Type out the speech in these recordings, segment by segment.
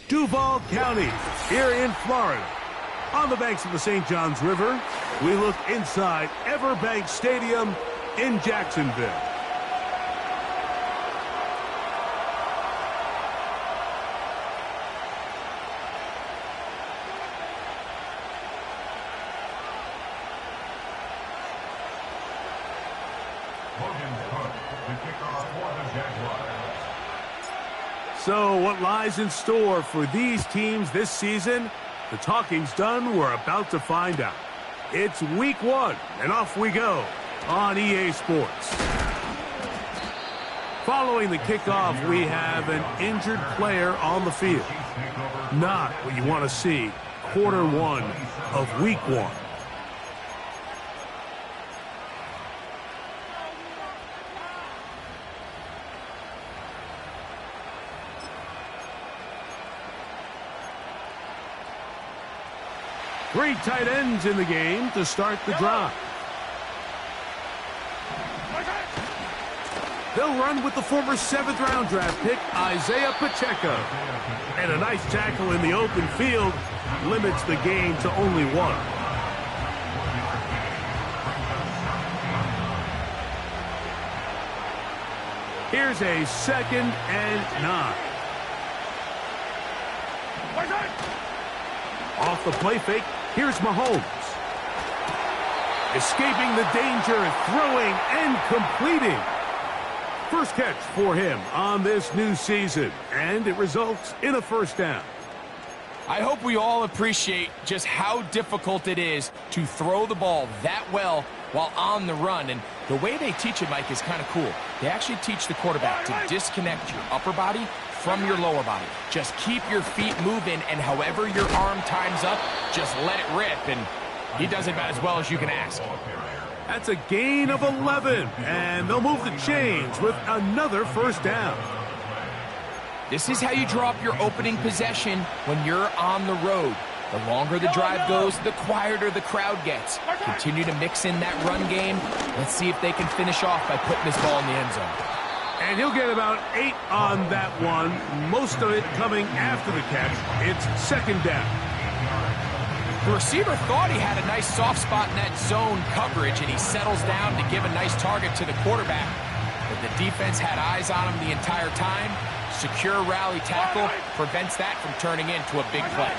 Duval County, here in Florida. On the banks of the St. Johns River, we look inside Everbank Stadium in Jacksonville. So what lies in store for these teams this season? The talking's done. We're about to find out. It's week 1, and off we go on EA Sports. Following the kickoff, we have an injured player on the field. Not what you want to see quarter 1 of week 1. Three tight ends in the game to start the drive. They'll run with the former 7th-round draft pick, Isaiah Pacheco. And a nice tackle in the open field limits the game to only 1. Here's a 2nd and 9. Off the play fake, here's Mahomes. Escaping the danger, throwing and completing. First catch for him on this new season, and it results in a first down. I hope we all appreciate just how difficult it is to throw the ball that well while on the run. And the way they teach it, Mike, is kind of cool. They actually teach the quarterback to disconnect your upper body from your lower body. Just keep your feet moving, and however your arm times up, just let it rip. And he does it about as well as you can ask. That's a gain of 11, and they'll move the chains with another first down. This is how you draw up your opening possession when you're on the road. The longer the drive goes, the quieter the crowd gets. Continue to mix in that run game. Let's see if they can finish off by putting this ball in the end zone. And he'll get about 8 on that one, most of it coming after the catch. It's 2nd down. The receiver thought he had a nice soft spot in that zone coverage, and he settles down to give a nice target to the quarterback. But the defense had eyes on him the entire time. Secure rally tackle prevents that from turning into a big play.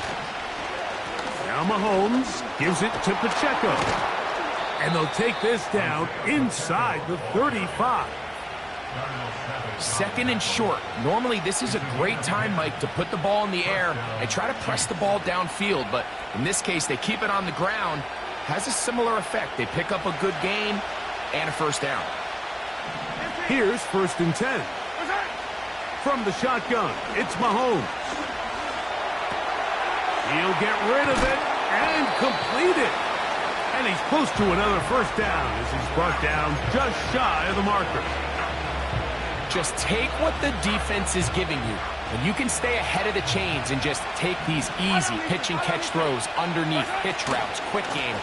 Now Mahomes gives it to Pacheco. And they'll take this down inside the 35. 2nd and short. Normally, this is a great time, Mike, to put the ball in the air and try to press the ball downfield. But in this case, they keep it on the ground. Has a similar effect. They pick up a good gain and a first down. Here's 1st and 10. From the shotgun, it's Mahomes. He'll get rid of it and complete it. And he's close to another first down as he's brought down just shy of the marker. Just take what the defense is giving you. When you can stay ahead of the chains and just take these easy pitch and catch throws underneath hitch routes, quick game,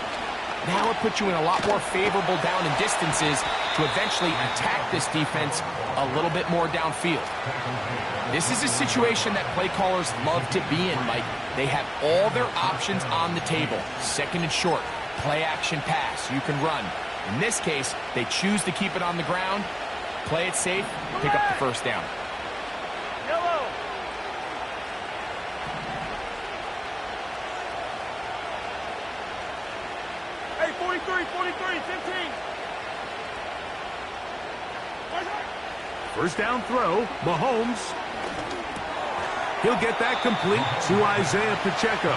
now it puts you in a lot more favorable down and distances to eventually attack this defense a little bit more downfield. This is a situation that play callers love to be in, Mike. They have all their options on the table. 2nd and short, play action pass, you can run. In this case, they choose to keep it on the ground, play it safe, pick up the first down. Yellow. Hey, 43, 15. First down throw, Mahomes. He'll get that complete to Isaiah Pacheco.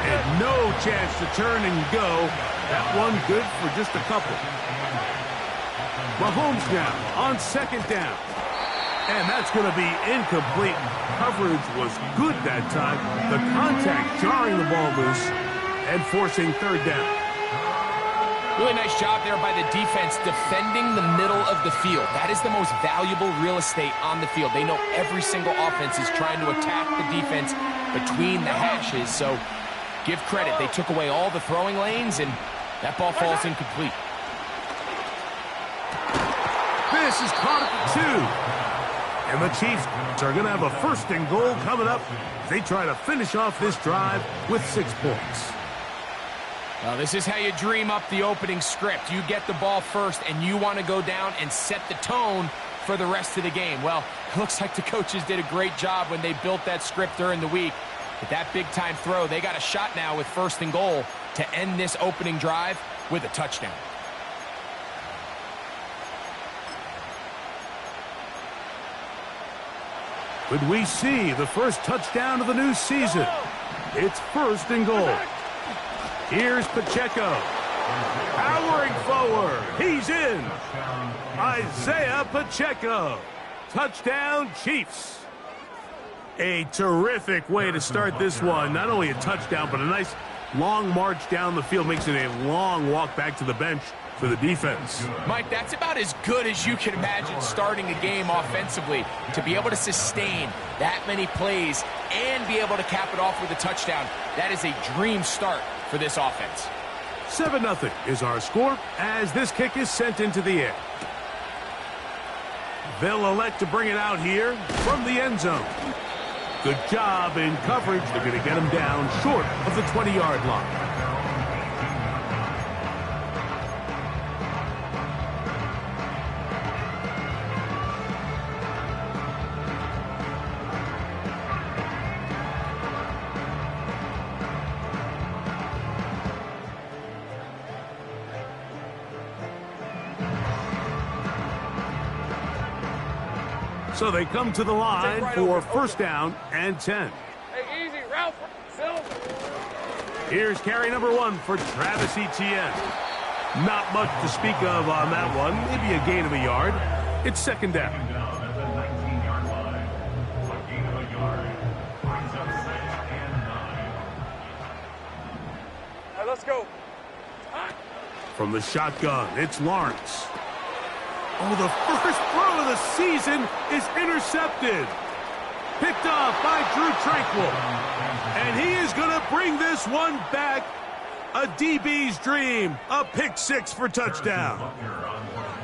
And no chance to turn and go. That one good for just a couple. Mahomes now on 2nd down. And that's going to be incomplete. coverage was good that time. The contact jarring the ball loose and forcing third down. Really nice job there by the defense defending the middle of the field. That is the most valuable real estate on the field. They know every single offense is trying to attack the defense between the hashes. So give credit. They took away all the throwing lanes, and that ball falls incomplete. This is caught at the 2. And the Chiefs are going to have a 1st and goal coming up as they try to finish off this drive with 6 points. Well, this is how you dream up the opening script. You get the ball first, and you want to go down and set the tone for the rest of the game. Well, it looks like the coaches did a great job when they built that script during the week. With that big-time throw, they got a shot now with 1st and goal to end this opening drive with a touchdown. Could we see the first touchdown of the new season? It's 1st and goal. Here's Pacheco. Powering forward. He's in. Isaiah Pacheco. Touchdown, Chiefs. A terrific way to start this one. Not only a touchdown, but a nice long march down the field. Makes it a long walk back to the bench for the defense. Mike, that's about as good as you can imagine starting a game offensively. To be able to sustain that many plays and be able to cap it off with a touchdown, that is a dream start for this offense. 7-0 is our score as this kick is sent into the air. They'll elect to bring it out here from the end zone. Good job in coverage. They're going to get him down short of the 20-yard line. So they come to the line for 1st down and 10. Hey, easy, Ralph. Bill. Here's carry number 1 for Travis Etienne. Not much to speak of on that one. Maybe a gain of a yard. It's 2nd down. All right, let's go. From the shotgun, it's Lawrence. Oh, the first throw of the season is intercepted. Picked off by Drew Tranquill. And he is going to bring this one back. A DB's dream. A pick 6 for touchdown.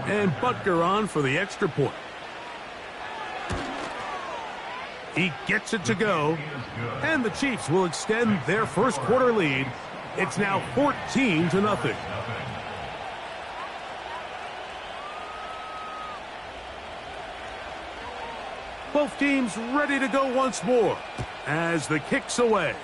And Butker on for the extra point. He gets it to go. And the Chiefs will extend their first quarter lead. It's now 14-0. Both teams ready to go once more as the kick's away.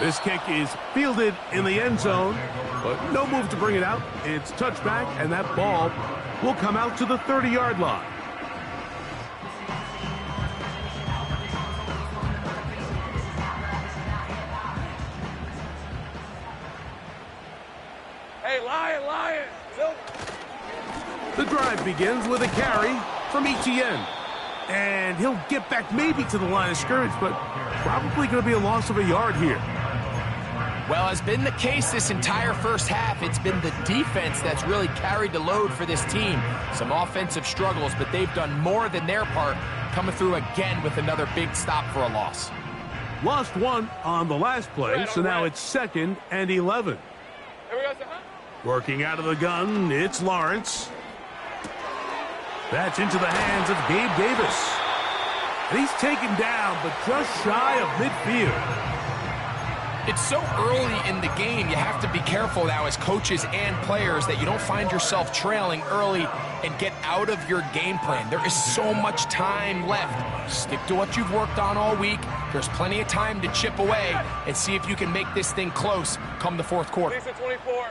This kick is fielded in the end zone, but no move to bring it out. It's touchback, and that ball will come out to the 30-yard line. Hey, Lion. Bill. The drive begins with a carry from Etienne. And he'll get back maybe to the line of scrimmage, but probably going to be a loss of a yard here. Well, has been the case this entire first half. It's been the defense that's really carried the load for this team. Some offensive struggles, but they've done more than their part, coming through again with another big stop for a loss. Lost one on the last play, so now it's 2nd and 11. Here we go, sir. Working out of the gun, it's Lawrence. That's into the hands of Gabe Davis. And he's taken down, but just shy of midfield. It's so early in the game, you have to be careful now as coaches and players that you don't find yourself trailing early and get out of your game plan. There is so much time left. Stick to what you've worked on all week. There's plenty of time to chip away and see if you can make this thing close come the fourth quarter. 24.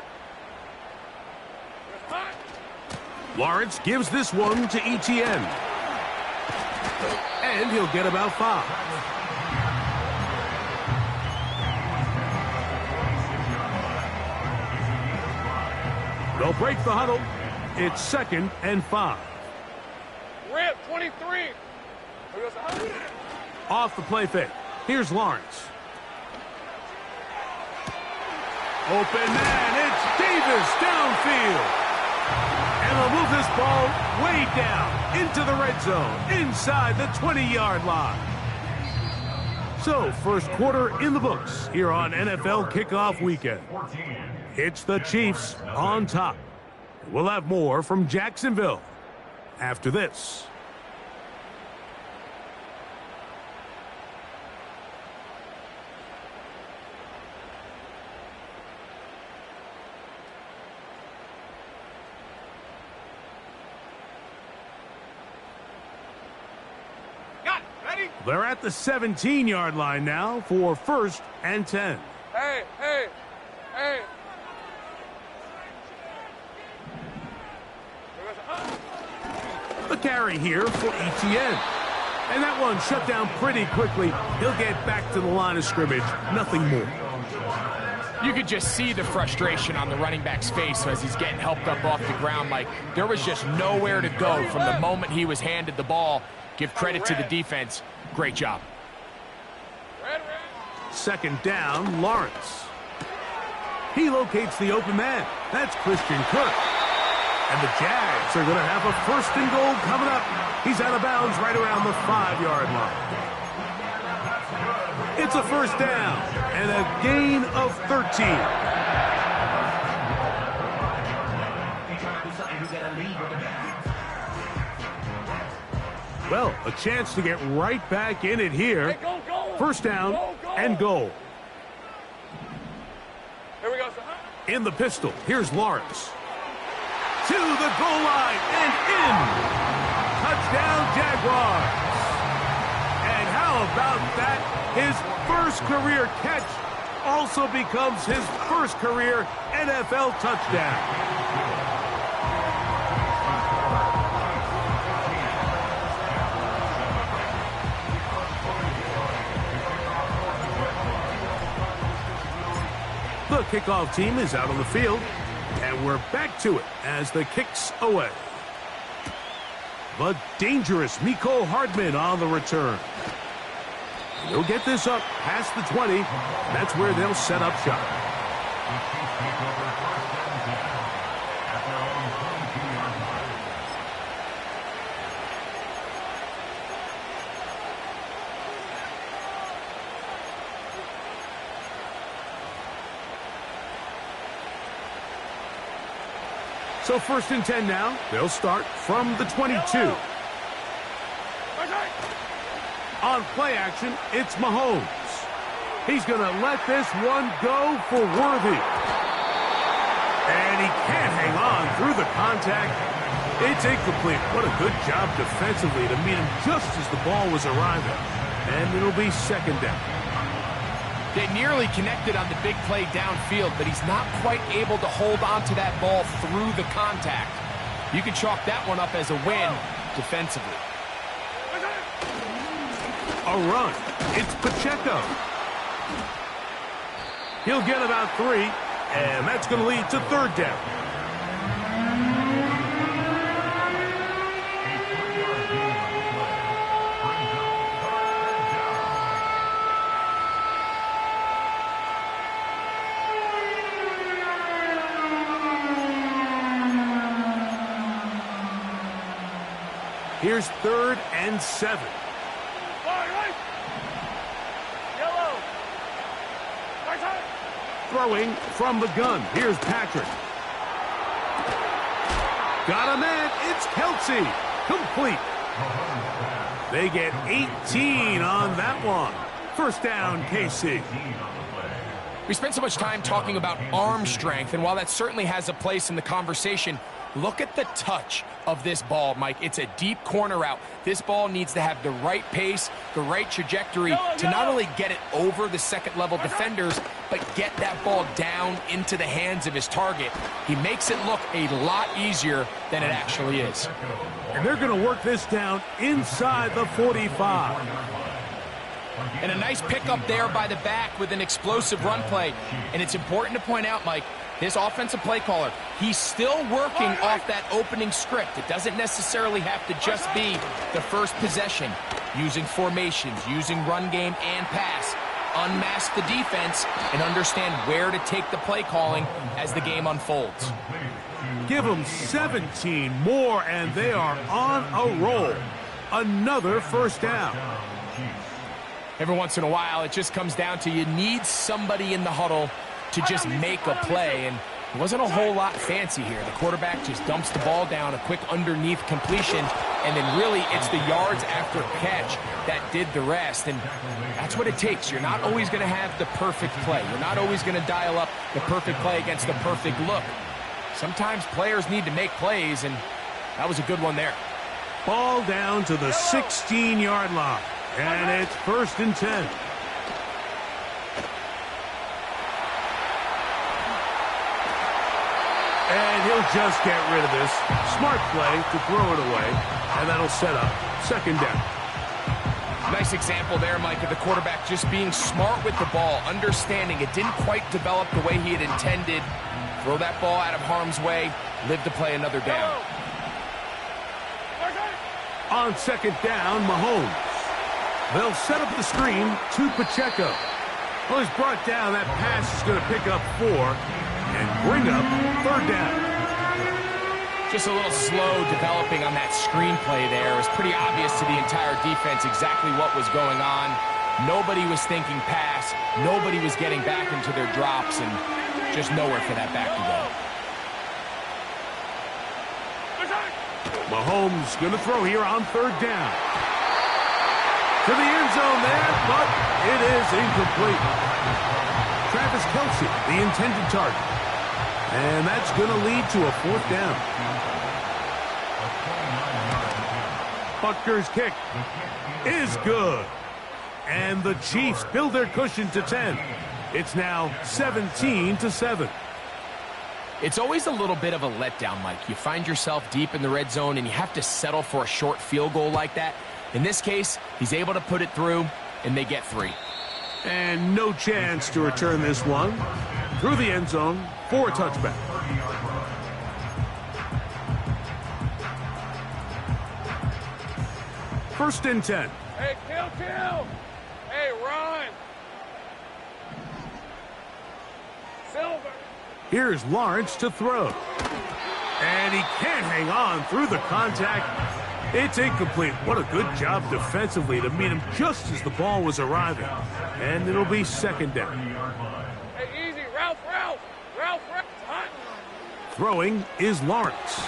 Lawrence gives this one to Etienne. And he'll get about 5. They'll break the huddle. It's 2nd and 5. Rip. 23. Here we go, son. Off the play fake. Here's Lawrence. Open man, it's Davis downfield. And they'll move this ball way down into the red zone, inside the 20-yard line. So, first quarter in the books here on NFL Kickoff Weekend. It's the Chiefs on top. We'll have more from Jacksonville after this. They're at the 17-yard line now for 1st and 10. Hey, hey, hey. The carry here for ETN. And that one shut down pretty quickly. He'll get back to the line of scrimmage. Nothing more. You could just see the frustration on the running back's face as he's getting helped up off the ground. Like, there was just nowhere to go from the moment he was handed the ball. Give credit to the defense. Great job. Second down, Lawrence. He locates the open man. That's Christian Kirk. And the Jags are going to have a 1st and goal coming up. He's out of bounds right around the 5-yard line. It's a 1st down and a gain of 13. Well, a chance to get right back in it here. Hey, go. 1st down and goal. Here we go, son. In the pistol, here's Lawrence. To the goal line and in. Touchdown, Jaguars. And how about that? His 1st career catch also becomes his 1st career NFL touchdown. The kickoff team is out on the field, and we're back to it as the kick's away. The dangerous Mecole Hardman on the return. He'll get this up past the 20. That's where they'll set up shop. So 1st and 10 now. They'll start from the 22. On play action, it's Mahomes. He's going to let this one go for Worthy. And he can't hang on through the contact. It's incomplete. What a good job defensively to meet him just as the ball was arriving. And it'll be 2nd down. They nearly connected on the big play downfield, but he's not quite able to hold on to that ball through the contact. You can chalk that one up as a win defensively. A run. It's Pacheco. He'll get about 3, and that's going to lead to 3rd down. Here's 3rd and 7. Yellow. Throwing from the gun. Here's Patrick. Got a man. It's Kelsey. Complete. They get 18 on that one. 1st down, KC. We spent so much time talking about arm strength, and while that certainly has a place in the conversation, look at the touch of this ball, Mike. It's a deep corner route. This ball needs to have the right pace, the right trajectory to not only get it over the 2nd-level defenders, but get that ball down into the hands of his target. He makes it look a lot easier than it actually is. And they're going to work this down inside the 45. And a nice pickup there by the back with an explosive run play. And it's important to point out, Mike, This offensive play caller, he's still working off that opening script. It doesn't necessarily have to just be the first possession. Using formations, using run game and pass. Unmask the defense and understand where to take the play calling as the game unfolds. Give them 17 more, and they are on a roll. Another first down. Every once in a while, it just comes down to you need somebody in the huddle to just make a play, and it wasn't a whole lot fancy here. The quarterback just dumps the ball down, a quick underneath completion, and then really it's the yards after catch that did the rest, and that's what it takes. You're not always going to have the perfect play. You're not always going to dial up the perfect play against the perfect look. Sometimes players need to make plays, and that was a good one there. Ball down to the 16-yard line, and it's 1st and 10. And he'll just get rid of this. Smart play to throw it away, and that'll set up 2nd down. Nice example there, Mike, of the quarterback just being smart with the ball, understanding it didn't quite develop the way he had intended. Throw that ball out of harm's way, live to play another down. On 2nd down, Mahomes. They'll set up the screen to Pacheco. Well, he's brought down. That pass is going to pick up 4 and bring up 3rd down. Just a little slow developing on that screenplay there. It was pretty obvious to the entire defense exactly what was going on. Nobody was thinking pass. Nobody was getting back into their drops, and just nowhere for that back to go. Mahomes going to throw here on 3rd down. To the end zone there, but it is incomplete. Travis Kelce, the intended target. And that's going to lead to a 4th down. Butker's kick is good. And the Chiefs build their cushion to 10. It's now 17-7. It's always a little bit of a letdown, Mike. You find yourself deep in the red zone and you have to settle for a short field goal like that. In this case, he's able to put it through, and they get 3. And no chance to return this one through the end zone for a touchback. First and 10. Hey, kill. Hey, run. Silver. Here's Lawrence to throw. And he can't hang on through the contact. It's incomplete. What a good job defensively to meet him just as the ball was arriving. And it'll be 2nd down. Hey, easy. Ralph. Hot. Throwing is Lawrence.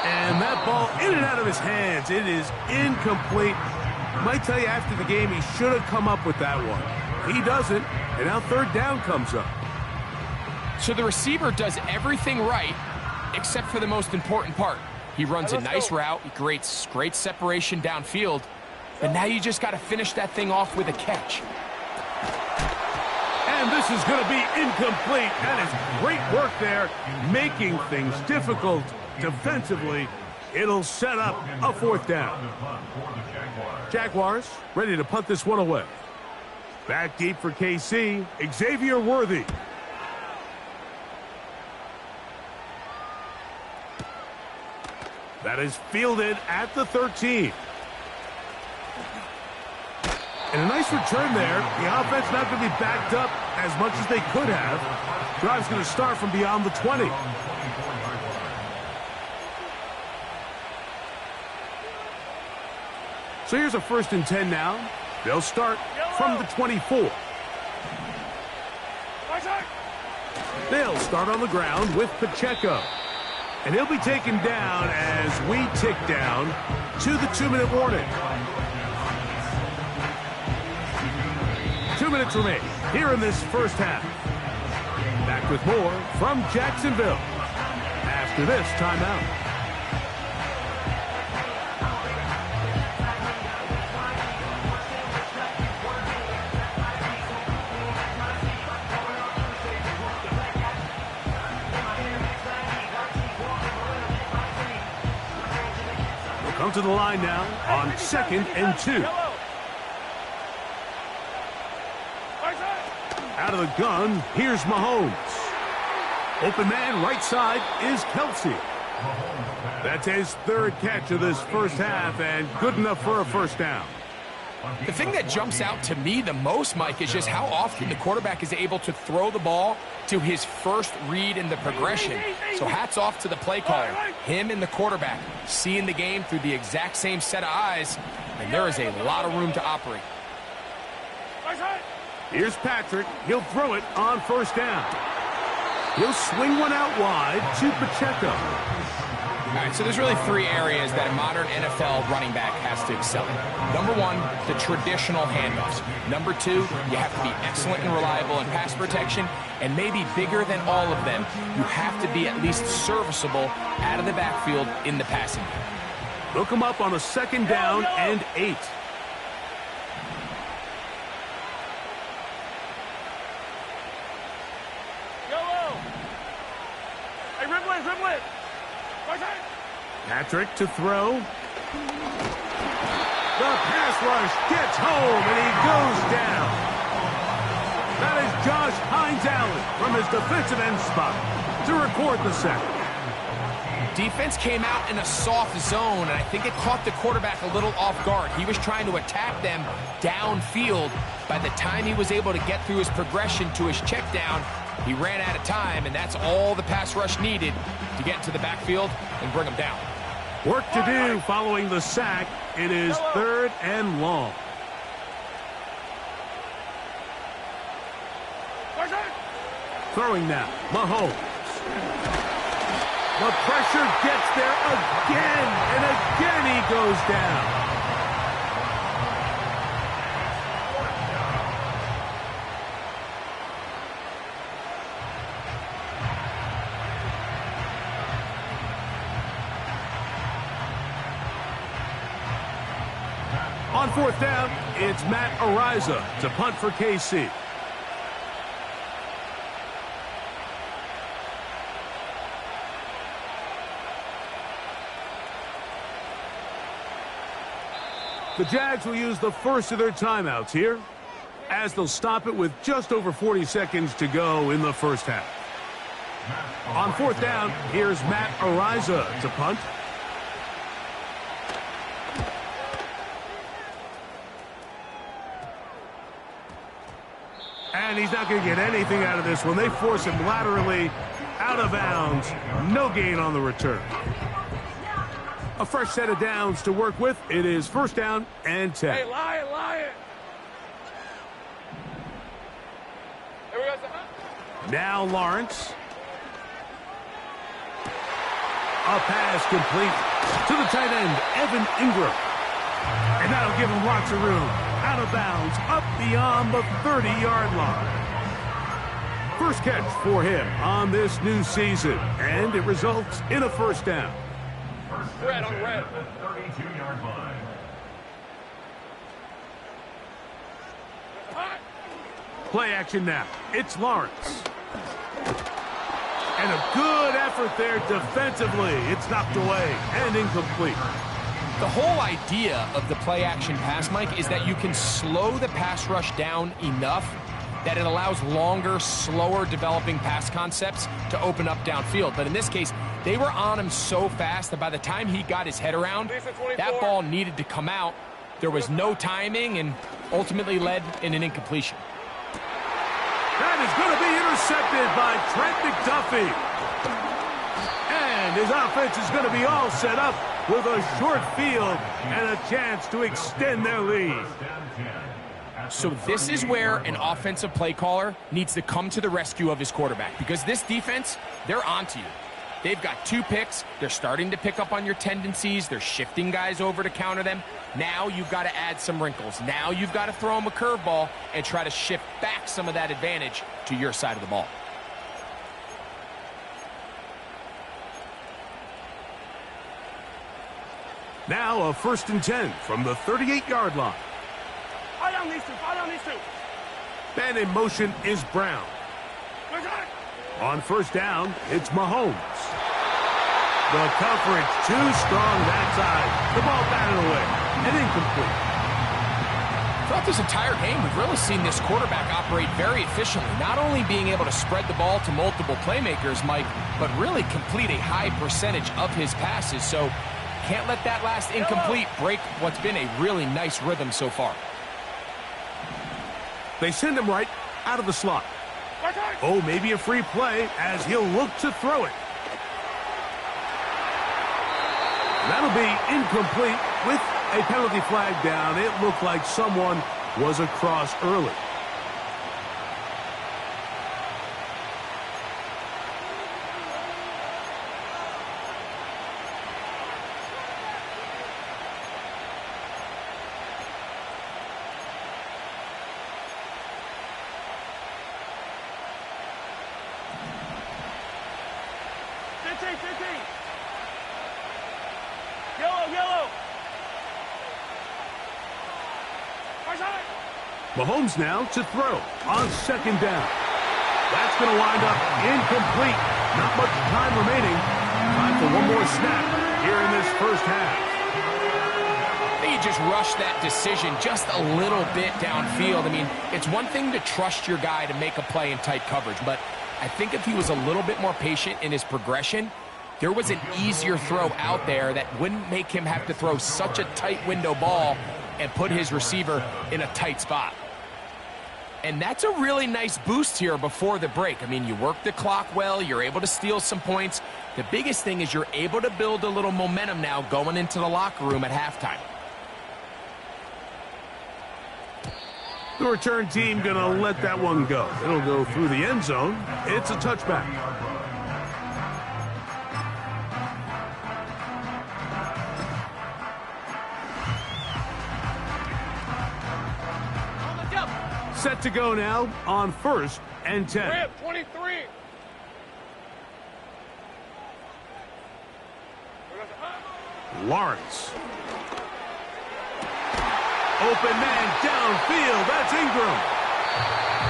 And that ball in and out of his hands. It is incomplete. Might tell you after the game he should have come up with that one. He doesn't. And now 3rd down comes up. So the receiver does everything right except for the most important part. He runs a nice route. He creates great separation downfield. But now you just got to finish that thing off with a catch. And this is going to be incomplete. That is great work there, making things difficult defensively. It'll set up a 4th down. Jaguars ready to punt this one away. Back deep for KC, Xavier Worthy. That is fielded at the 13. And a nice return there. The offense not going to be backed up as much as they could have. Drive's going to start from beyond the 20. So here's a 1st and 10 now. They'll start from the 24. They'll start on the ground with Pacheco. And he'll be taken down as we tick down to the 2-minute warning. 2 minutes remain here in this first half. Back with more from Jacksonville after this timeout. Come to the line now on 2nd and 2. Out of the gun, here's Mahomes. Open man right side is Kelsey. That's his third catch of this first half and good enough for a first down. The thing that jumps out to me the most, Mike, is just how often the quarterback is able to throw the ball to his first read in the progression. So hats off to the play caller. Him and the quarterback seeing the game through the exact same set of eyes, and there is a lot of room to operate. Here's Patrick. He'll throw it on first down. He'll swing one out wide to Pacheco. All right, so there's really three areas that a modern NFL running back has to excel in. Number one, the traditional handoffs. Number two, you have to be excellent and reliable in pass protection. And maybe bigger than all of them, you have to be at least serviceable out of the backfield in the passing game. Look him up on a second down and 8. Patrick to throw. The pass rush gets home, and he goes down. That is Josh Hines Allen from his defensive end spot to record the sack. Defense came out in a soft zone, and I think it caught the quarterback a little off guard. He was trying to attack them downfield. By the time he was able to get through his progression to his check down, he ran out of time, and that's all the pass rush needed to get into the backfield and bring him down. Work to do following the sack. It is third and long. Throwing now, Mahomes. The pressure gets there again, and again he goes down. On fourth down, it's Matt Ariza to punt for KC. The Jags will use the first of their timeouts here, as they'll stop it with just over 40 seconds to go in the first half. On fourth down, here's Matt Ariza to punt. And he's not going to get anything out of this one. They force him laterally out of bounds. No gain on the return. A fresh set of downs to work with. It is first down and 10. Hey, Lion. Here we go. Now Lawrence. A pass complete to the tight end, Evan Ingram. And that'll give him lots of room. Out of bounds, up beyond the 30-yard line. First catch for him on this new season, and it results in a first down. Red on red. 32-yard line. Play action now. It's Lawrence. And a good effort there defensively. It's knocked away and incomplete. The whole idea of the play-action pass, Mike, is that you can slow the pass rush down enough that it allows longer, slower developing pass concepts to open up downfield. But in this case, they were on him so fast that by the time he got his head around, that ball needed to come out. There was no timing and ultimately led in an incompletion. That is going to be intercepted by Trent McDuffie. And his offense is going to be all set up with a short field and a chance to extend their lead. So this is where an offensive play caller needs to come to the rescue of his quarterback, because this defense, they're onto you. They've got 2 picks. They're starting to pick up on your tendencies. They're shifting guys over to counter them. Now you've got to add some wrinkles. Now you've got to throw them a curveball and try to shift back some of that advantage to your side of the ball. Now a first and 10 from the 38-yard line. Fire down these two. Man in motion is Brown. On first down, it's Mahomes. The coverage too strong that side. The ball batted away and incomplete. Throughout this entire game, we've really seen this quarterback operate very efficiently, not only being able to spread the ball to multiple playmakers, Mike, but really complete a high percentage of his passes. So can't let that last incomplete break what's been a really nice rhythm so far. They send him right out of the slot. Oh, maybe a free play as he'll look to throw it. That'll be incomplete with a penalty flag down. It looked like someone was across early. Mahomes now to throw on second down. That's going to wind up incomplete. Not much time remaining. Time for one more snap here in this first half. I think he just rushed that decision just a little bit downfield. I mean, it's one thing to trust your guy to make a play in tight coverage, but I think if he was a little bit more patient in his progression, there was an easier throw out there that wouldn't make him have to throw such a tight window ball and put his receiver in a tight spot. And that's a really nice boost here before the break. I mean, you work the clock well, you're able to steal some points. The biggest thing is you're able to build a little momentum now going into the locker room at halftime. The return team going to let that one go. It'll go through the end zone. It's a touchback. Set to go now on 1st and 10. Rip, 23. Lawrence. Open man downfield. That's Ingram.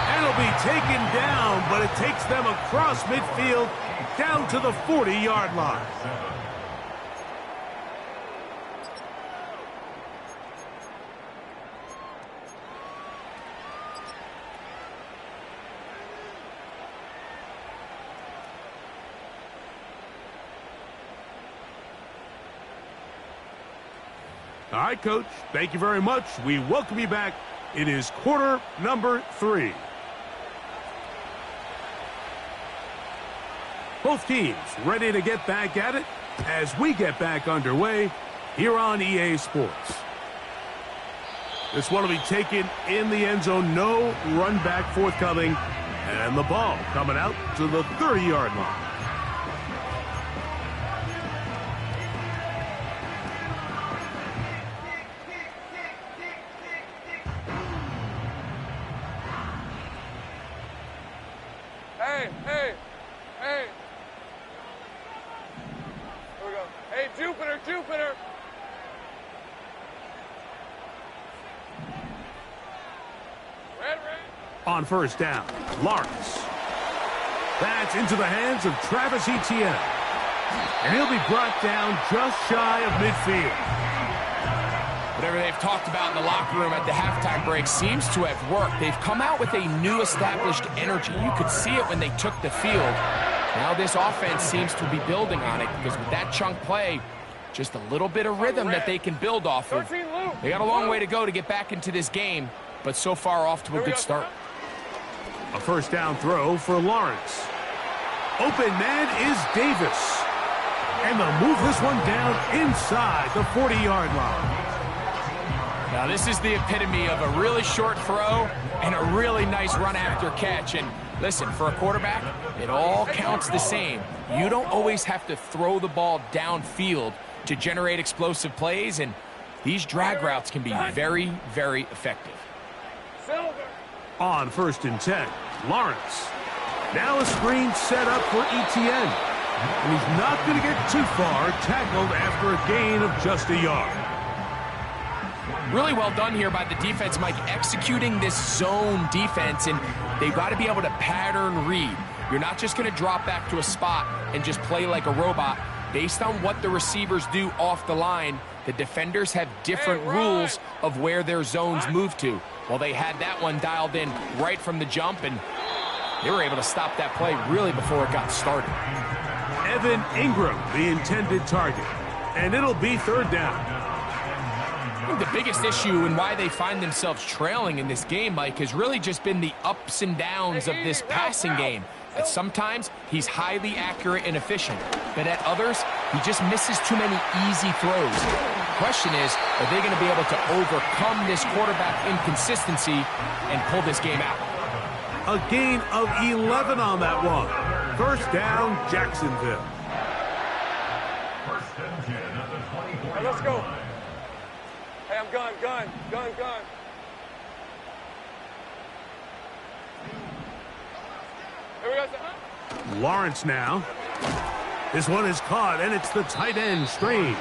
And it'll be taken down, but it takes them across midfield down to the 40-yard line. All right, Coach, thank you very much. We welcome you back. It is quarter number 3. Both teams ready to get back at it as we get back underway here on EA Sports. This one will be taken in the end zone. No run back forthcoming. And the ball coming out to the 30-yard line. Hey. Here we go. Hey, Jupiter. Red. On first down, Lawrence. That's into the hands of Travis Etienne. And he'll be brought down just shy of midfield. Whatever they've talked about in the locker room at the halftime break seems to have worked. They've come out with a new established energy. You could see it when they took the field. Now this offense seems to be building on it because with that chunk play, just a little bit of rhythm that they can build off of. They got a long way to go to get back into this game, but so far off to a good start. A first down throw for Lawrence. Open man is Davis. And they'll move this one down inside the 40-yard line. Now this is the epitome of a really short throw and a really nice run after catch. And listen, for a quarterback, it all counts the same. You don't always have to throw the ball downfield to generate explosive plays, and these drag routes can be very, very effective. On 1st and 10, Lawrence. Now a screen set up for Etienne. And he's not going to get too far, tackled after a gain of just a yard. Really well done here by the defense, Mike, executing this zone defense, and they've got to be able to pattern read. You're not just going to drop back to a spot and just play like a robot. based on what the receivers do off the line, the defenders have different rules of where their zones move to. Well, they had that one dialed in right from the jump, and they were able to stop that play really before it got started. Evan Ingram, the intended target, and it'll be third down. I think the biggest issue and why they find themselves trailing in this game, Mike, has really just been the ups and downs of this passing game. At sometimes, he's highly accurate and efficient, but at others, he just misses too many easy throws. The question is, are they going to be able to overcome this quarterback inconsistency and pull this game out? A gain of 11 on that one. First down, Jacksonville. First and 10 at the 24. Hey, let's go. Hey, I'm gun. Here we go. Lawrence now. This one is caught, and it's the tight end, Strange.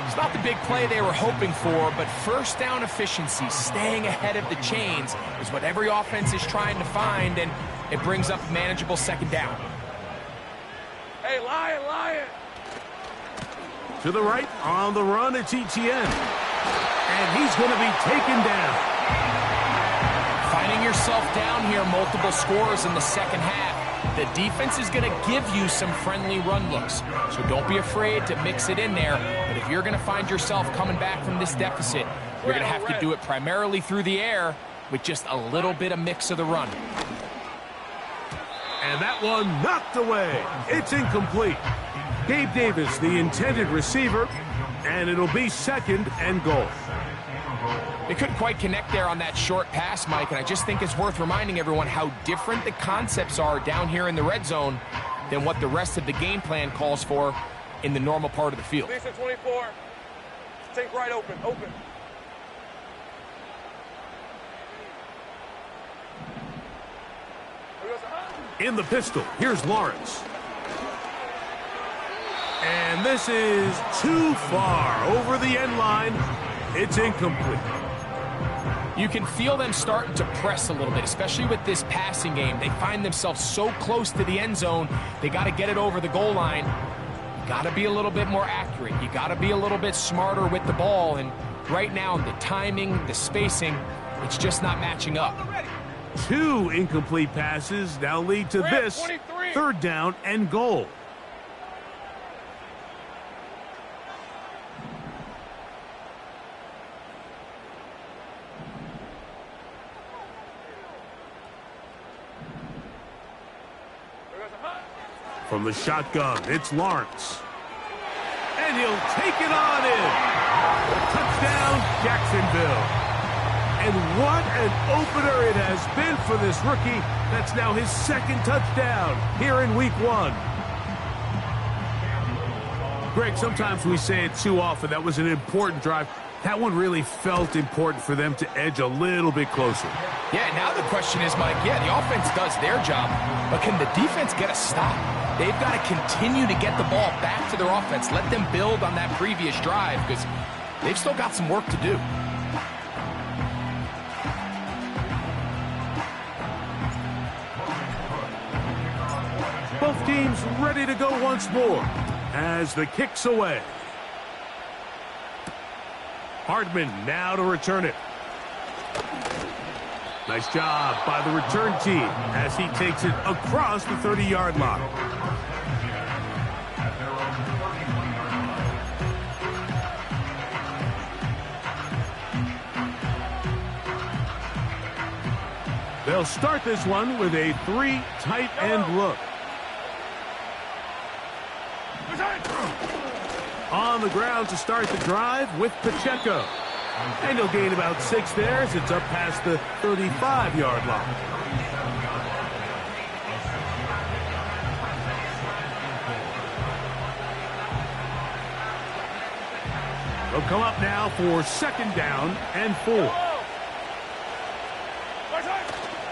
It's not the big play they were hoping for, but first down efficiency, staying ahead of the chains, is what every offense is trying to find, and it brings up manageable second down. Hey, Lion. To the right, on the run, it's ETN. And he's going to be taken down. Finding yourself down here, multiple scores in the second half. The defense is going to give you some friendly run looks, so don't be afraid to mix it in there. But if you're going to find yourself coming back from this deficit, you're going to have to do it primarily through the air with just a little bit of mix of the run. And that one knocked away. It's incomplete. Gabe Davis, the intended receiver, and it'll be second and goal. They couldn't quite connect there on that short pass, Mike, and I just think it's worth reminding everyone how different the concepts are down here in the red zone than what the rest of the game plan calls for in the normal part of the field. Lisa 24. Take right open. In the pistol, here's Lawrence. And this is too far over the end line. It's incomplete. You can feel them starting to press a little bit, especially with this passing game. They find themselves so close to the end zone, they got to get it over the goal line. You got to be a little bit more accurate. You got to be a little bit smarter with the ball. And right now, the timing, the spacing, it's just not matching up. Two incomplete passes now lead to this third down and goal. From the shotgun, it's Lawrence. And he'll take it on in. Touchdown, Jacksonville. And what an opener it has been for this rookie. That's now his second touchdown here in week 1. Greg, sometimes we say it too often. That was an important drive. That one really felt important for them to edge a little bit closer. Yeah, now the question is, Mike, the offense does their job, but can the defense get a stop? They've got to continue to get the ball back to their offense. Let them build on that previous drive because they've still got some work to do. Both teams ready to go once more as the kick's away. Hardman now to return it. Nice job by the return team as he takes it across the 30-yard line. They'll start this one with a 3 tight end look. On the ground to start the drive with Pacheco. And he'll gain about 6 there as it's up past the 35-yard line. They'll come up now for second down and 4.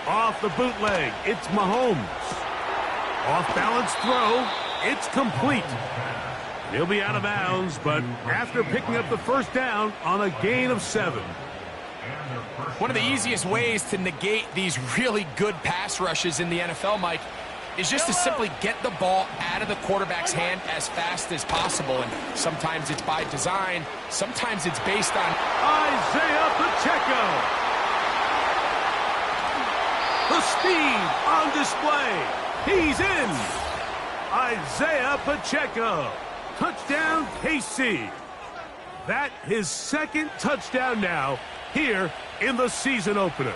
Off the bootleg, it's Mahomes. Off balance throw, it's complete. He'll be out of bounds, but after picking up the first down on a gain of 7. One of the easiest ways to negate these really good pass rushes in the NFL, Mike, is just to simply get the ball out of the quarterback's hand as fast as possible. And sometimes it's by design, sometimes it's based on Isaiah Pacheco. The speed on display. He's in. Isaiah Pacheco. Touchdown, KC. That his second touchdown now here in the season opener.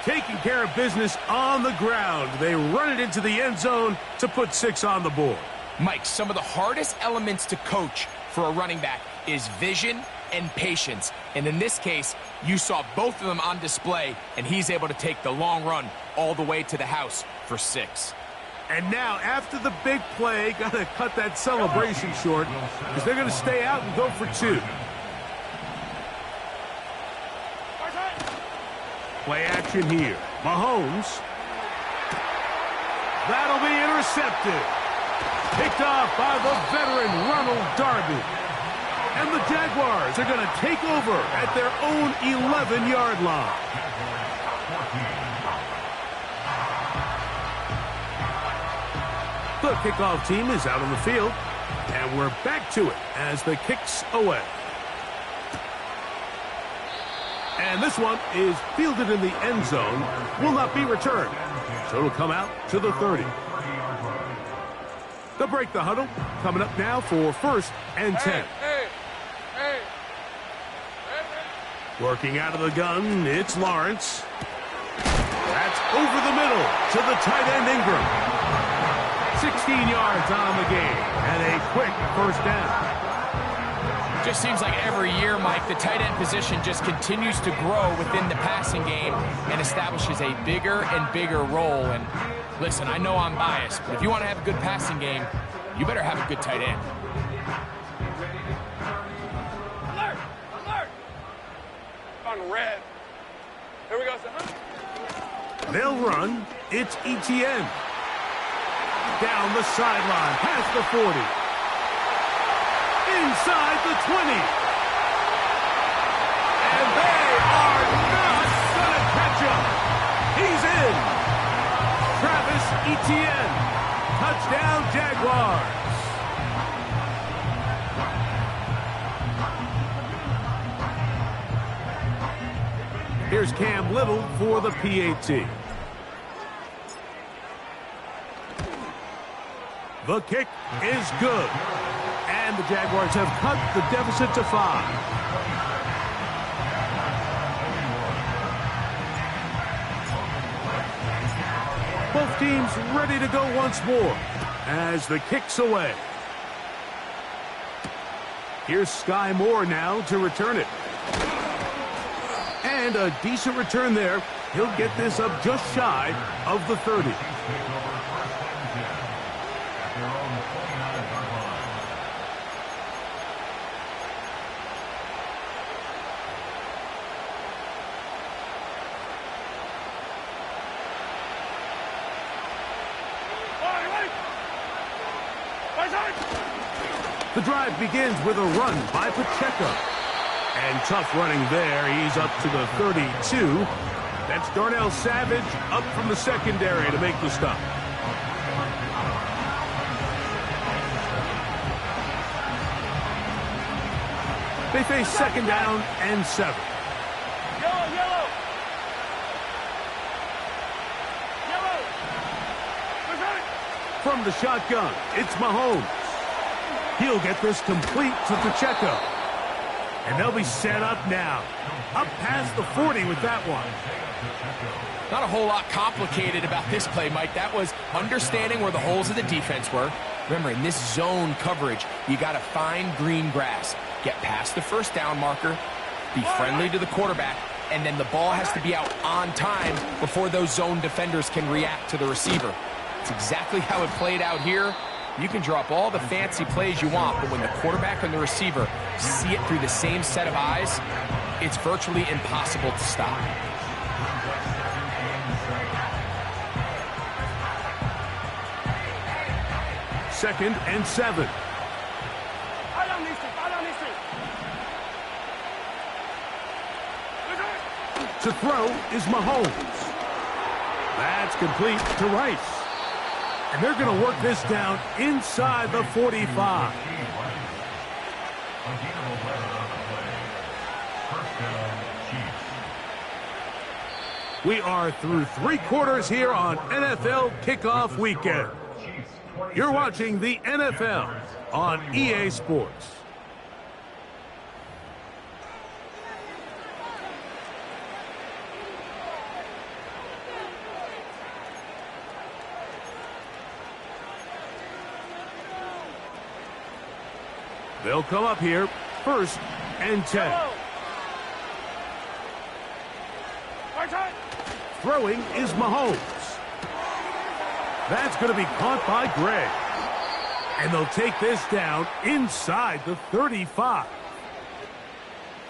Taking care of business on the ground. They run it into the end zone to put 6 on the board. Mike, some of the hardest elements to coach for a running back is vision and patience. And in this case, you saw both of them on display, and he's able to take the long run all the way to the house for 6. And now, after the big play, got to cut that celebration short because they're going to stay out and go for 2. Play action here. Mahomes. That'll be intercepted. Picked off by the veteran Ronald Darby. And the Jaguars are going to take over at their own 11-yard line. The kickoff team is out on the field, and we're back to it as the kick's away. And this one is fielded in the end zone, will not be returned. So it'll come out to the 30. They'll break the huddle, coming up now for 1st and 10. Working out of the gun, it's Lawrence. That's over the middle to the tight end Ingram. 16 yards on the game, and a quick 1st down. Just seems like every year, Mike, the tight end position just continues to grow within the passing game and establishes a bigger and bigger role. And listen, I know I'm biased, but if you want to have a good passing game, you better have a good tight end. Alert! Alert! On red. Here we go, son. They'll run. It's ETN. Down the sideline, past the 40. Inside the 20. And they are not going to catch him. He's in. Travis Etienne. Touchdown, Jaguars. Here's Cam Little for the PAT. The kick is good. And the Jaguars have cut the deficit to 5. Both teams ready to go once more as the kick's away. Here's Sky Moore now to return it. And a decent return there. He'll get this up just shy of the 30. The drive begins with a run by Pacheco. And tough running there. He's up to the 32. That's Darnell Savage up from the secondary to make the stop. They face 2nd down and 7. Yellow, yellow. Yellow. From the shotgun, it's Mahomes. He'll get this complete to Pacheco. And they'll be set up now. Up past the 40 with that one. Not a whole lot complicated about this play, Mike. That was understanding where the holes of the defense were. Remember, in this zone coverage, you got to find green grass. Get past the 1st down marker, be friendly to the quarterback, and then the ball has to be out on time before those zone defenders can react to the receiver. It's exactly how it played out here. You can draw up all the fancy plays you want, but when the quarterback and the receiver see it through the same set of eyes, it's virtually impossible to stop. Second and 7. To throw is Mahomes. That's complete to Rice. And they're going to work this down inside the 45. We are through 3 quarters here on NFL Kickoff Weekend. You're watching the NFL on EA Sports. They'll come up here, 1st and 10. Throwing is Mahomes. That's going to be caught by Gregg. And they'll take this down inside the 35.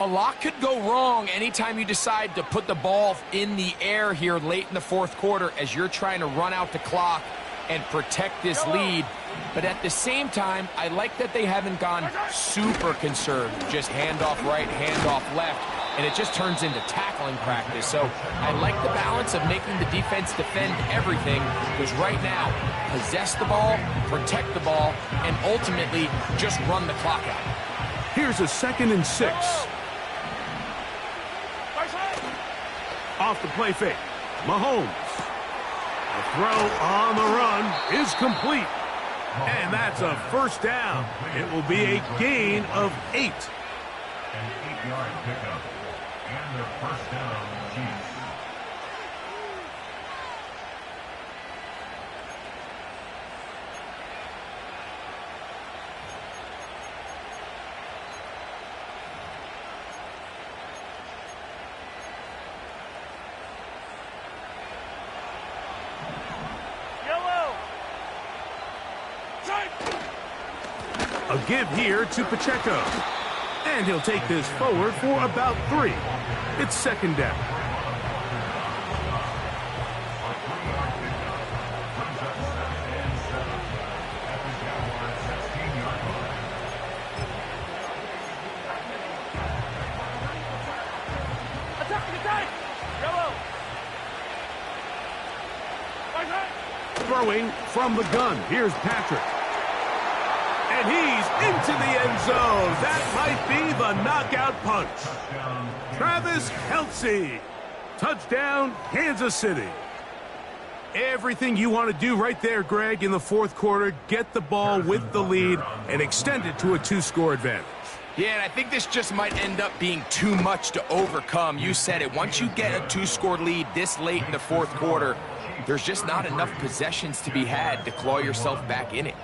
A lot could go wrong anytime you decide to put the ball in the air here late in the 4th quarter as you're trying to run out the clock and protect this lead. But at the same time, I like that they haven't gone super conserved. Just handoff right, handoff left, and it just turns into tackling practice. So I like the balance of making the defense defend everything, because right now, possess the ball, protect the ball, and ultimately just run the clock out. Here's a 2nd and 6. Off the play fake, Mahomes. The throw on the run is complete. And that's a 1st down. It will be a gain of 8. An 8-yard pickup. And their 1st down, Chiefs. A give here to Pacheco. And he'll take this forward for about 3. It's 2nd down. Throwing from the gun. Here's Patrick. And he's into the end zone. That might be the knockout punch. Travis Kelce. Touchdown, Kansas City. Everything you want to do right there, Greg, in the 4th quarter. Get the ball with the lead and extend it to a 2-score advantage. Yeah, and I think this just might end up being too much to overcome. You said it. Once you get a 2-score lead this late in the 4th quarter, there's just not enough possessions to be had to claw yourself back in it.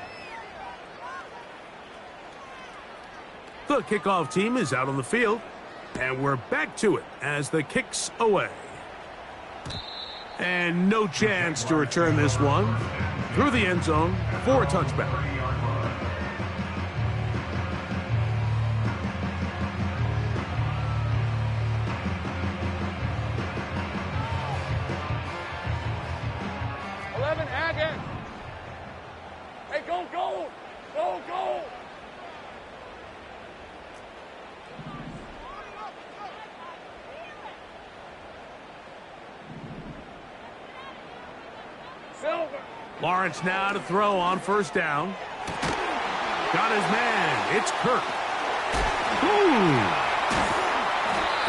The kickoff team is out on the field, and we're back to it as the kick's away. And no chance to return this one through the end zone for a touchback. Hey, go, go! Go, go! Lawrence now to throw on 1st down. Got his man. It's Kirk. Ooh.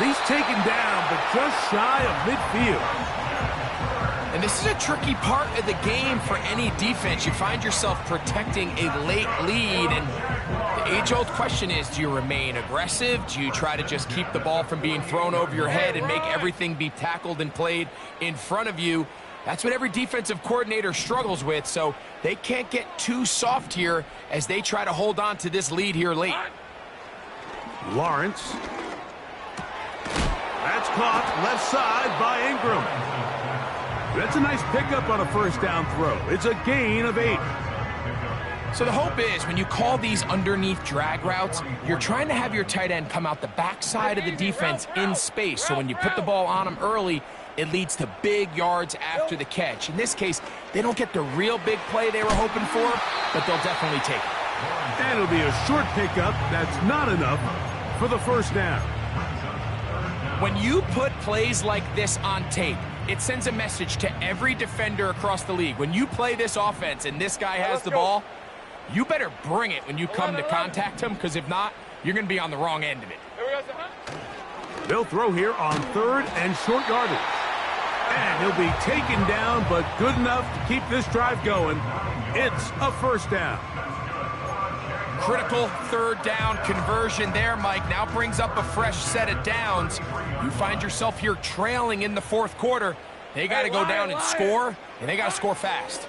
He's taken down, but just shy of midfield. And this is a tricky part of the game for any defense. You find yourself protecting a late lead, and the age-old question is, do you remain aggressive? Do you try to just keep the ball from being thrown over your head and make everything be tackled and played in front of you? That's what every defensive coordinator struggles with, so they can't get too soft here as they try to hold on to this lead here late. Lawrence. That's caught left side by Ingram. That's a nice pickup on a 1st down throw. It's a gain of 8. So the hope is when you call these underneath drag routes, you're trying to have your tight end come out the backside of the defense in space. So when you put the ball on him early, it leads to big yards after the catch. In this case, they don't get the real big play they were hoping for, but they'll definitely take it. And it'll be a short pickup. That's not enough for the 1st down. When you put plays like this on tape, it sends a message to every defender across the league. When you play this offense and this guy has the ball, you better bring it when you come to contact him, because if not, you're going to be on the wrong end of it. They'll throw here on 3rd and short yardage. And he'll be taken down, but good enough to keep this drive going. It's a first down. Critical 3rd down conversion there, Mike. Now brings up a fresh set of downs. You find yourself here trailing in the 4th quarter. They got to go down and score, and they got to score fast.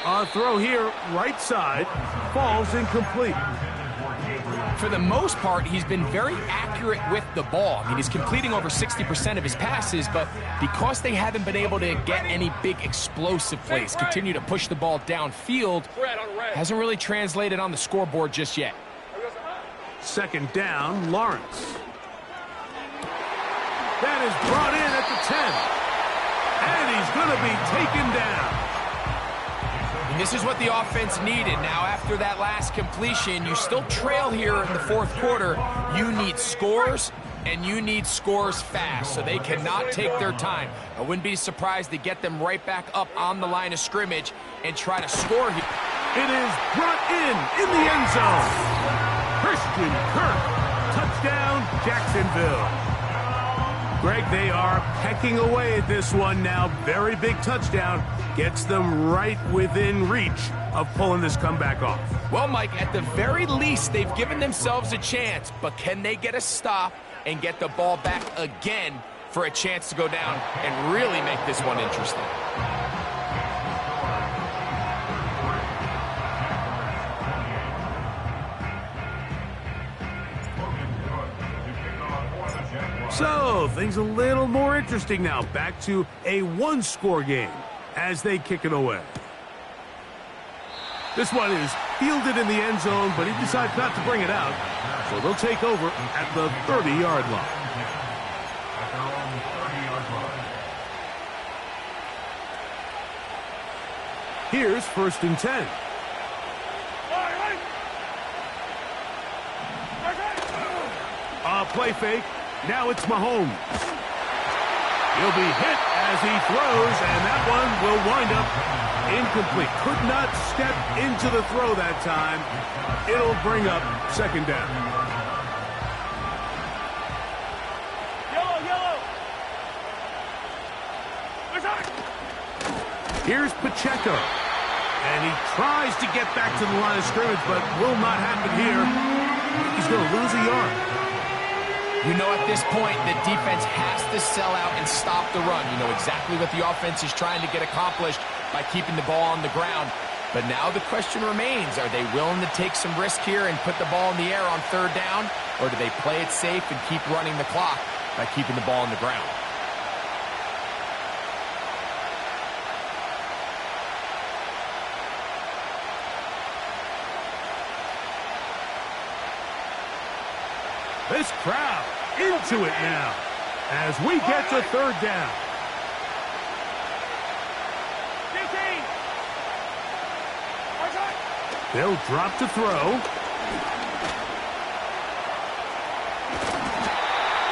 A throw here, right side, falls incomplete. For the most part, he's been very accurate with the ball. I mean, he's completing over 60% of his passes, but because they haven't been able to get any big explosive plays, continue to push the ball downfield, hasn't really translated on the scoreboard just yet. 2nd down, Lawrence. That is brought in at the 10. And he's going to be taken down. This is what the offense needed. Now, after that last completion, you still trail here in the 4th quarter. You need scores, and you need scores fast, so they cannot take their time. I wouldn't be surprised to get them right back up on the line of scrimmage and try to score here. It is brought in the end zone. Christian Kirk, touchdown, Jacksonville. Greg, they are pecking away at this one now. Very big touchdown. Gets them right within reach of pulling this comeback off. Well, Mike, at the very least, they've given themselves a chance. But can they get a stop and get the ball back again for a chance to go down and really make this one interesting? So, things a little more interesting now. Back to a 1-score game as they kick it away. This one is fielded in the end zone, but he decides not to bring it out. So they'll take over at the 30-yard line. Here's 1st and 10. A play fake. Now it's Mahomes. He'll be hit as he throws, and that one will wind up incomplete. Could not step into the throw that time. It'll bring up 2nd down. Yellow. Here's Pacheco. And he tries to get back to the line of scrimmage, but will not happen here. He's going to lose a yard. You know, at this point, the defense has to sell out and stop the run. You know exactly what the offense is trying to get accomplished by keeping the ball on the ground. But now the question remains, are they willing to take some risk here and put the ball in the air on 3rd down? Or do they play it safe and keep running the clock by keeping the ball on the ground? This crowd into it now as we get to 3rd down. They'll drop to throw.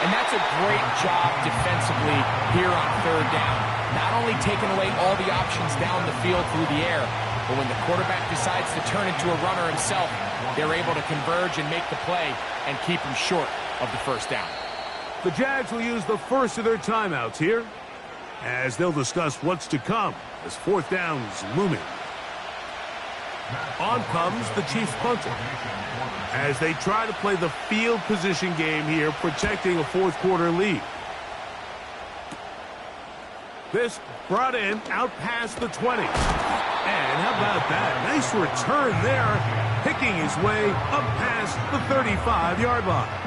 And that's a great job defensively here on 3rd down. Not only taking away all the options down the field through the air, but when the quarterback decides to turn into a runner himself, they're able to converge and make the play and keep him short of the 1st down. The Jags will use the first of their timeouts here as they'll discuss what's to come as 4th down is looming. On comes the Chiefs punter as they try to play the field position game here, protecting a 4th quarter lead. This brought in out past the 20. And how about that? Nice return there, picking his way up past the 35-yard line.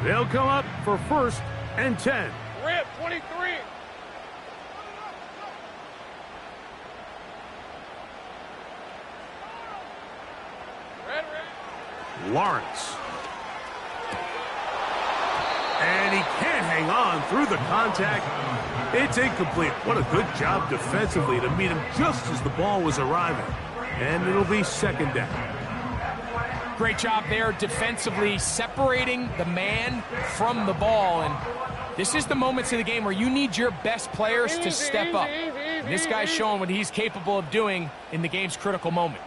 They'll come up for 1st and 10. Red 23. Lawrence. And he can't hang on through the contact. It's incomplete. What a good job defensively to meet him just as the ball was arriving. And it'll be second down. Great job there defensively, separating the man from the ball. And this is the moments of the game where you need your best players to step up. And this guy's showing what he's capable of doing in the game's critical moment.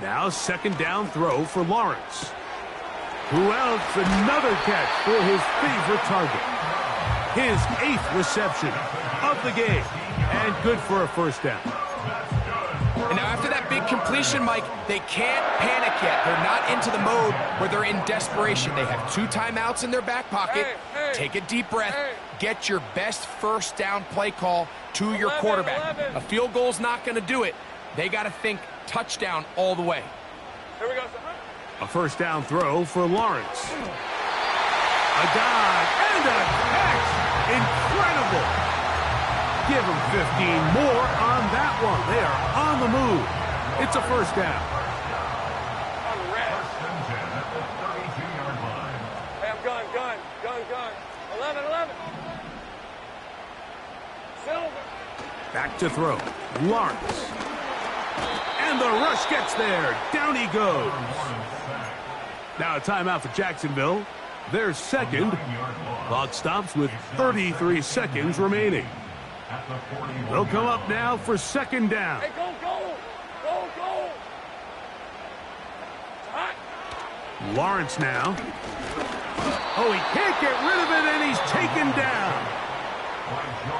Now second down throw for Lawrence. Who else? Another catch for his favorite target. His 8th reception of the game. And good for a first down. And now after that big completion, Mike, they can't panic yet. They're not into the mode where they're in desperation. They have 2 timeouts in their back pocket. Take a deep breath. Get your best first down play call to your quarterback. A field goal's not going to do it. They got to think touchdown all the way. Here we go. A first down throw for Lawrence. A dive and a catch. Incredible. Give him 15 more on that one. They are on the move. It's a first down. Hey, I'm gun. 11. Silver. Back to throw. Lawrence. And the rush gets there. Down he goes. Now a timeout for Jacksonville. Their second. Clock stops with 33 seconds remaining. They'll come up now for second down. Hey, go. Lawrence now. Oh, he can't get rid of it, and he's taken down.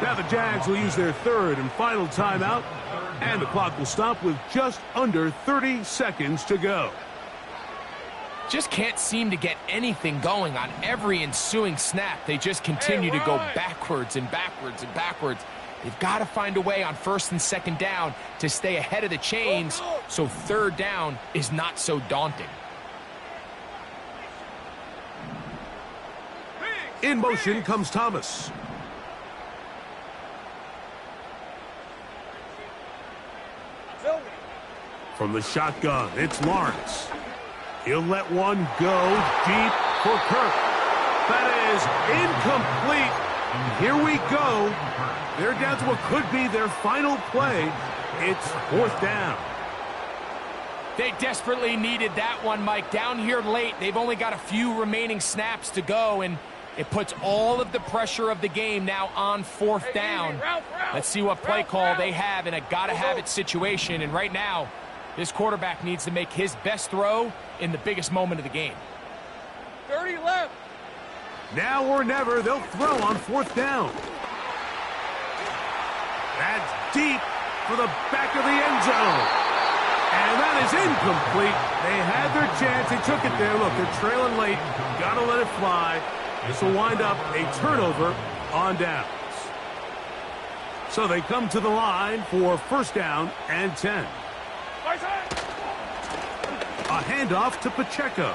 Now the Jags will use their third and final timeout, and the clock will stop with just under 30 seconds to go. Just can't seem to get anything going on every ensuing snap. They just continue to go backwards and backwards and backwards. They've got to find a way on first and second down to stay ahead of the chains so third down is not so daunting. In motion comes Thomas. From the shotgun, it's Lawrence. He'll let one go deep for Kirk. That is incomplete. Here we go. They're down to what could be their final play. It's fourth down. They desperately needed that one, Mike. Down here late, they've only got a few remaining snaps to go, and it puts all of the pressure of the game now on fourth down. Let's see what play call they have in a gotta-have-it situation. And right now, this quarterback needs to make his best throw in the biggest moment of the game. 30 left. Now or never, they'll throw on fourth down. That's deep for the back of the end zone. And that is incomplete. They had their chance. They took it there. Look, they're trailing late. Gotta let it fly. This will wind up a turnover on downs. So they come to the line for first down and 10. A handoff to Pacheco.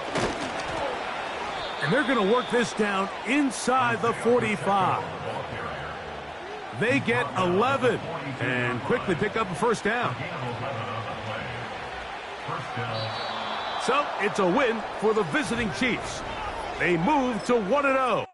And they're going to work this down inside the 45. They get 11 and quickly pick up a first down. So it's a win for the visiting Chiefs. They move to 1-0.